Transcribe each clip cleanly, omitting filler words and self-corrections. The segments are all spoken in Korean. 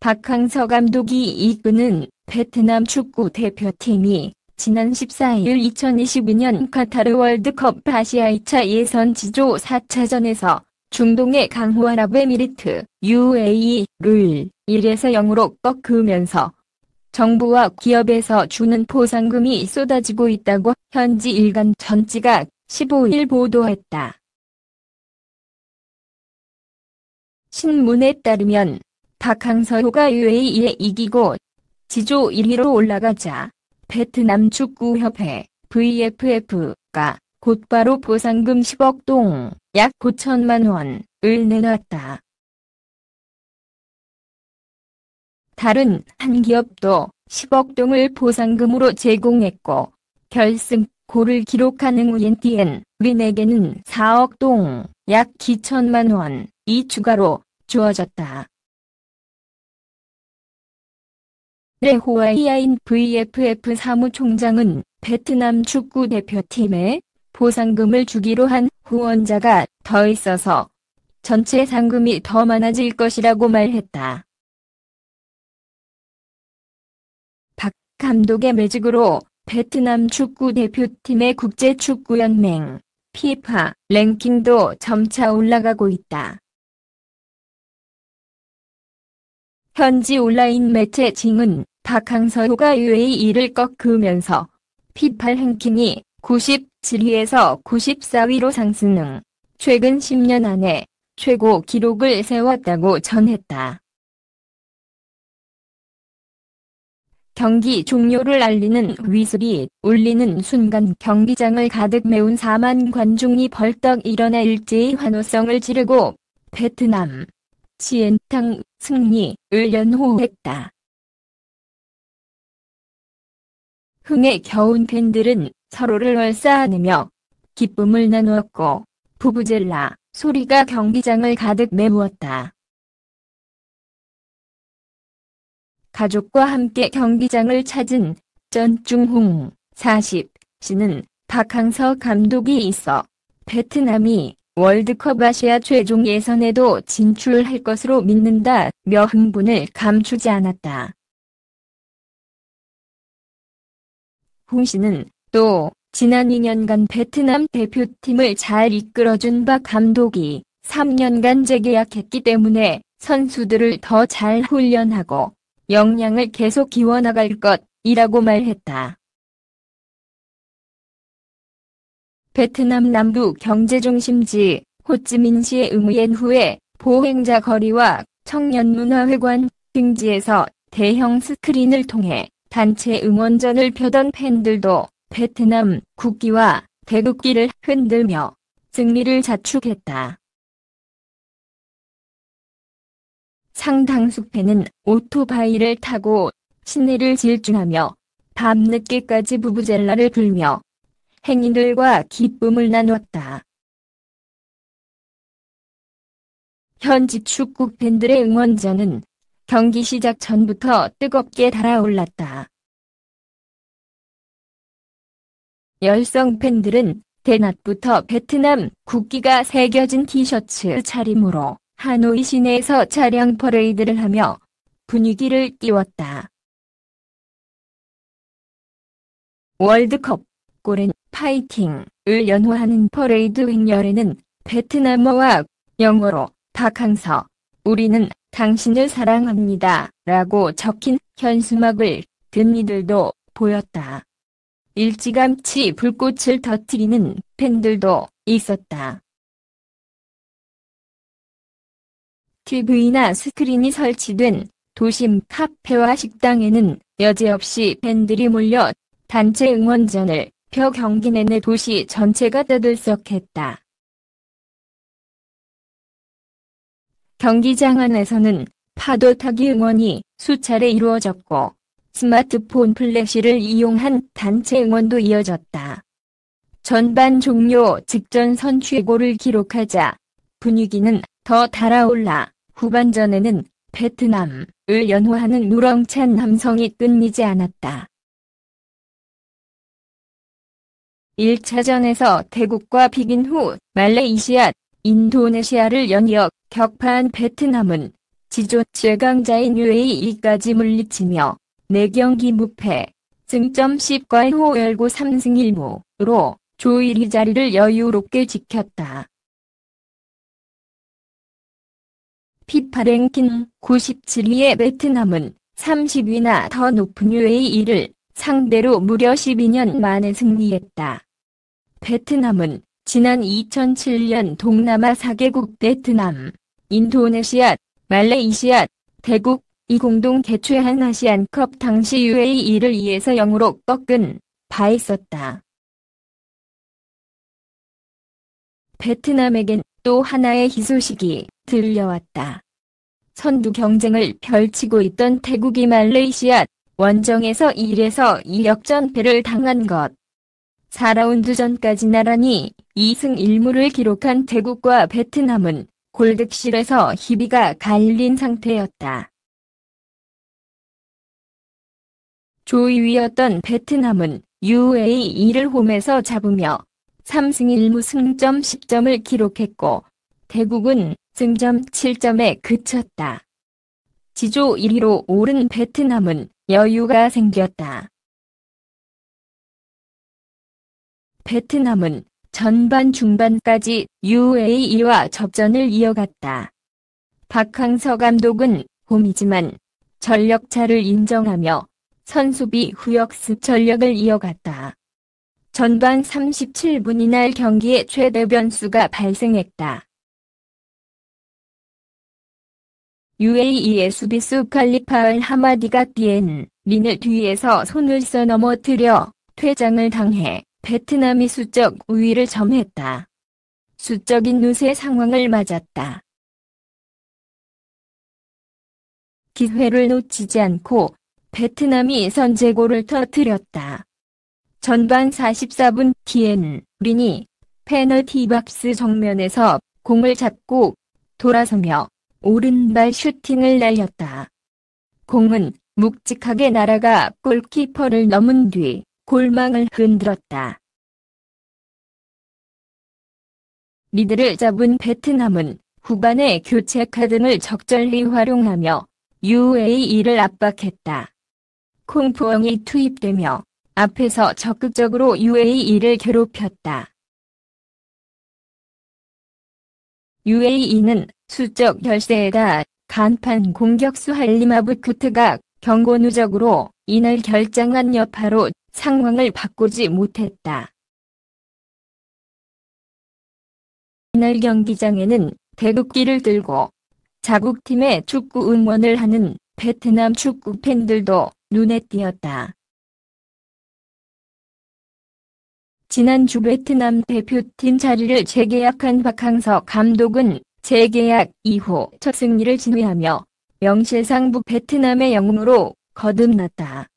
박항서 감독이 이끄는 베트남 축구 대표팀이 지난 14일 2022년 카타르 월드컵 아시아 2차 예선 지조 4차전에서 중동의 강호아랍에미리트 UAE를 1-0으로 꺾으면서 정부와 기업에서 주는 보상금이 쏟아지고 있다고 현지 일간 전지가 15일 보도했다. 신문에 따르면 박항서호가 UAE에 이기고 지조 1위로 올라가자 베트남 축구협회 VFF가 곧바로 보상금 10억 동, 약 9천만 원을 내놨다. 다른 한 기업도 10억 동을 보상금으로 제공했고 결승 골을 기록한 응우옌티엔 린에게는 4억 동, 약 2천만 원이 추가로 주어졌다. 레호아이아인 VFF 사무총장은 베트남 축구 대표팀에 보상금을 주기로 한 후원자가 더 있어서 전체 상금이 더 많아질 것이라고 말했다. 박 감독의 매직으로 베트남 축구 대표팀의 국제축구연맹 FIFA 랭킹도 점차 올라가고 있다. 현지 온라인 매체 징은 박항서호가 UAE를 꺾으면서 FIFA 랭킹이 97위에서 94위로 상승, 최근 10년 안에 최고 기록을 세웠다고 전했다. 경기 종료를 알리는 휘슬이 울리는 순간 경기장을 가득 메운 4만 관중이 벌떡 일어나 일제히 환호성을 지르고 베트남 치엔탕 승리를 연호했다. 흥에 겨운 팬들은 서로를 얼싸안으며 기쁨을 나누었고 부부젤라 소리가 경기장을 가득 메우었다. 가족과 함께 경기장을 찾은 전중홍 40씨는 박항서 감독이 있어 베트남이 월드컵 아시아 최종 예선에도 진출할 것으로 믿는다며 흥분을 감추지 않았다. 홍 씨는 또 지난 2년간 베트남 대표팀을 잘 이끌어준 박 감독이 3년간 재계약했기 때문에 선수들을 더 잘 훈련하고 역량을 계속 키워나갈 것이라고 말했다. 베트남 남부 경제중심지 호찌민시의 응우옌 후에 보행자 거리와 청년문화회관 등지에서 대형 스크린을 통해 단체 응원전을 펴던 팬들도 베트남 국기와 태극기를 흔들며 승리를 자축했다. 상당수 팬은 오토바이를 타고 시내를 질주하며 밤늦게까지 부부젤라를 불며 행인들과 기쁨을 나눴다. 현지 축구 팬들의 응원전은 경기 시작 전부터 뜨겁게 달아올랐다. 열성 팬들은 대낮부터 베트남 국기가 새겨진 티셔츠 차림으로 하노이 시내에서 차량 퍼레이드를 하며 분위기를 띄웠다. 월드컵 골엔 파이팅을 연호하는 퍼레이드 행렬에는 베트남어와 영어로 박항서, 우리는 당신을 사랑합니다 라고 적힌 현수막을 든 이들도 보였다. 일찌감치 불꽃을 터뜨리는 팬들도 있었다. TV나 스크린이 설치된 도심 카페와 식당에는 여지없이 팬들이 몰려 단체 응원전을 펴 경기 내내 도시 전체가 떠들썩했다. 경기장 안에서는 파도타기 응원이 수차례 이루어졌고 스마트폰 플래시를 이용한 단체 응원도 이어졌다. 전반 종료 직전 선취골을 기록하자 분위기는 더 달아올라 후반전에는 베트남을 연호하는 우렁찬 함성이 끊이지 않았다. 1차전에서 태국과 비긴 후 말레이시아, 인도네시아를 연이어 격파한 베트남은 지조 최강자인 UAE까지 물리치며 4경기 무패, 승점 10과 열고 3승 1무로 조 1위 자리를 여유롭게 지켰다. 피파 랭킹 97위의 베트남은 30위나 더 높은 UAE를 상대로 무려 12년 만에 승리했다. 베트남은 지난 2007년 동남아 4개국 베트남, 인도네시아, 말레이시아, 태국이 공동 개최한 아시안컵 당시 UAE를 2에서 0으로 꺾은 바 있었다. 베트남에겐 또 하나의 희소식이 들려왔다. 선두 경쟁을 펼치고 있던 태국이 말레이시아 원정에서 1에서 2 역전패를 당한 것. 4라운드전까지 나란히 2승 1무를 기록한 태국과 베트남은 골득실에서 희비가 갈린 상태였다. 조 2위였던 베트남은 UAE를 홈에서 잡으며 3승 1무 승점 10점을 기록했고 태국은 승점 7점에 그쳤다. 지조 1위로 오른 베트남은 여유가 생겼다. 베트남은 전반 중반까지 UAE와 접전을 이어갔다. 박항서 감독은 홈이지만 전력차를 인정하며 선수비 후역습 전력을 이어갔다. 전반 37분 이날 경기에 최대 변수가 발생했다. UAE의 수비수 칼리파 알 하마디가 린을 뒤에서 손을 써 넘어뜨려 퇴장을 당해 베트남이 수적 우위를 점했다. 수적인 누세 상황을 맞았다. 기회를 놓치지 않고 베트남이 선제골을 터뜨렸다. 전반 44분 린이 페널티 박스 정면에서 공을 잡고 돌아서며 오른발 슈팅을 날렸다. 공은 묵직하게 날아가 골키퍼를 넘은 뒤 골망을 흔들었다. 리드를 잡은 베트남은 후반에 교체 카드를 적절히 활용하며 UAE를 압박했다. 콩푸엉이 투입되며 앞에서 적극적으로 UAE를 괴롭혔다. UAE는 수적 열세에다 간판 공격수 할리마브쿠트가 경고 누적으로 이날 결장한 여파로 상황을 바꾸지 못했다. 이날 경기장에는 태극기를 들고 자국팀의 축구 응원을 하는 베트남 축구 팬들도 눈에 띄었다. 지난주 베트남 대표팀 자리를 재계약한 박항서 감독은 재계약 이후 첫 승리를 지휘하며 명실상부 베트남의 영웅으로 거듭났다.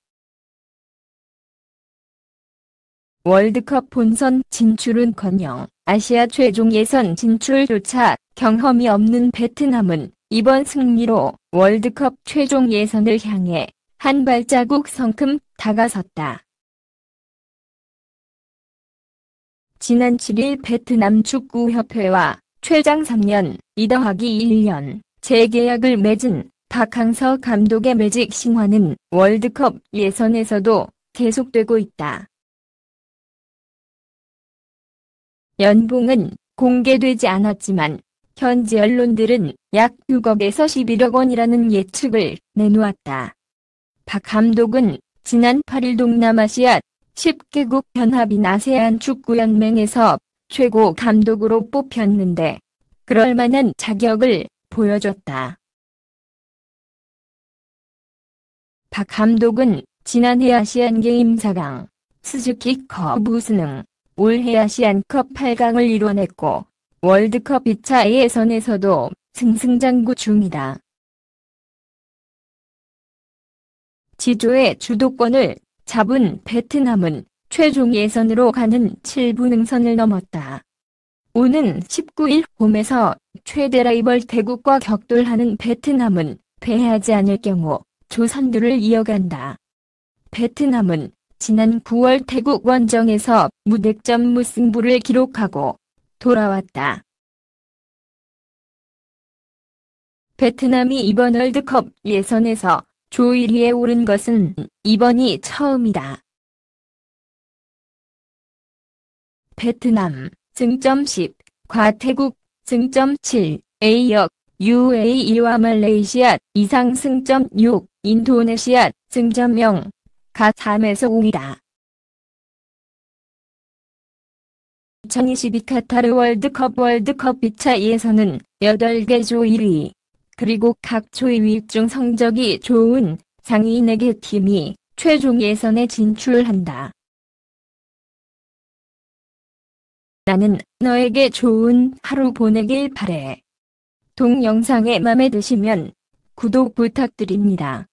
월드컵 본선 진출은커녕 아시아 최종 예선 진출조차 경험이 없는 베트남은 이번 승리로 월드컵 최종 예선을 향해 한 발자국 성큼 다가섰다. 지난 7일 베트남 축구협회와 최장 3년, 2+1년 재계약을 맺은 박항서 감독의 매직 신화는 월드컵 예선에서도 계속되고 있다. 연봉은 공개되지 않았지만 현지 언론들은 약 6억에서 11억 원이라는 예측을 내놓았다. 박 감독은 지난 8일 동남아시아 10개국 연합인 아세안 축구연맹에서 최고 감독으로 뽑혔는데 그럴 만한 자격을 보여줬다. 박 감독은 지난해 아시안게임 4강, 스즈키컵 우승, 올해 아시안컵 8강을 이뤄냈고 월드컵 2차 예선에서도 승승장구 중이다. 지조의 주도권을 잡은 베트남은 최종 예선으로 가는 7부 능선을 넘었다. 오는 19일 홈에서 최대 라이벌 태국과 격돌하는 베트남은 패하지 않을 경우 조선두를 이어간다. 베트남은 지난 9월 태국 원정에서 무득점 무승부를 기록하고 돌아왔다. 베트남이 이번 월드컵 예선에서 조 1위에 오른 것은 이번이 처음이다. 베트남, 승점 10, 과태국, 승점 7, A역, UAE와 말레이시아, 이상 승점 6, 인도네시아, 승점 0, 가 3에서 5위다. 2022 카타르 월드컵 2차 예선은 8개 조 1위, 그리고 각 조 2위 중 성적이 좋은 상위 4개 팀이 최종 예선에 진출한다. 나는 너에게 좋은 하루 보내길 바래. 동영상에 맘에 드시면 구독 부탁드립니다.